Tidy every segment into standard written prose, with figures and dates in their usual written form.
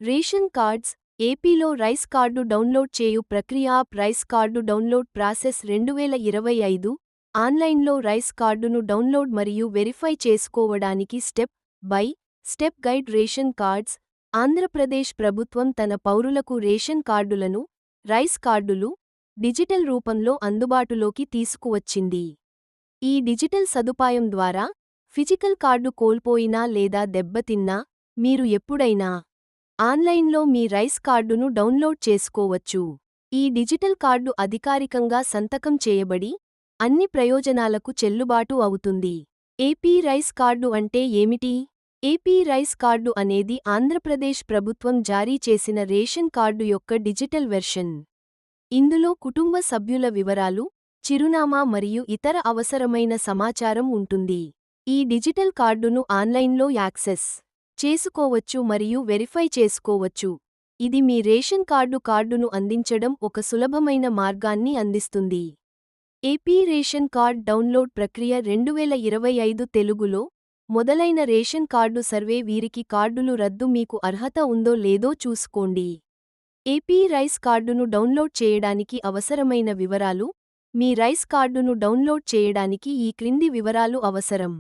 Ration cards ఏపీలో rice card download చేయు ప్రక్రియ app rice card download process 2025 ఆన్లైన్లో రైస్ కార్డును డౌన్లోడ్ మరియు వెరిఫై చేసుకోవడానికి step by step guide ration cards Andhra Pradesh ప్రభుత్వం తన పౌరులకు రేషన్ కార్డులను రైస్ కార్డులు డిజిటల్ రూపంలో అందుబాటులోకి తీసుకువచ్చింది. ఈ డిజిటల్ సదుపాయం ద్వారా ఫిజికల్ కార్డు కోల్పోయినా లేదా దెబ్బతిన్నా మీరు ఎప్పుడైనా ఆన్లైన్లో మీ రైస్ కార్డును డౌన్లోడ్ చేసుకోవచ్చు. ఈ డిజిటల్ కార్డు అధికారికంగా సంతకం చేయబడి అన్ని ప్రయోజనాలకు చెల్లుబాటు అవుతుంది. ఏపీ రైస్ కార్డు అంటే ఏమిటి? ఏపీ రైస్ కార్డు అనేది ఆంధ్రప్రదేశ్ ప్రభుత్వం జారీ చేసిన రేషన్ కార్డు యొక్క డిజిటల్ వెర్షన్. ఇందులో కుటుంబ సభ్యుల వివరాలు, చిరునామా మరియు ఇతర అవసరమైన సమాచారం ఉంటుంది. ఈ డిజిటల్ కార్డును ఆన్లైన్లో యాక్సెస్ చేసుకోవచ్చు మరియు వెరిఫై చేసుకోవచ్చు. ఇది మీ రేషన్ కార్డును అందించడం ఒక సులభమైన మార్గాన్ని అందిస్తుంది. ఏపీ రేషన్ కార్డ్ డౌన్లోడ్ ప్రక్రియ 2025 తెలుగులో మొదలైన రేషన్ కార్డు సర్వే వీరికి కార్డులు రద్దు మీకు అర్హత ఉందో లేదో చూసుకోండి. ఏపీ రైస్ కార్డును డౌన్లోడ్ చేయడానికి అవసరమైన వివరాలు మీ రైస్ కార్డును డౌన్లోడ్ చేయడానికి ఈ క్రింది వివరాలు అవసరం.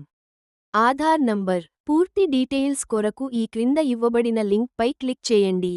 ఆధార్ నంబర్. పూర్తి డీటెయిల్స్ కొరకు ఈ క్రింద ఇవ్వబడిన లింక్ పై క్లిక్ చేయండి.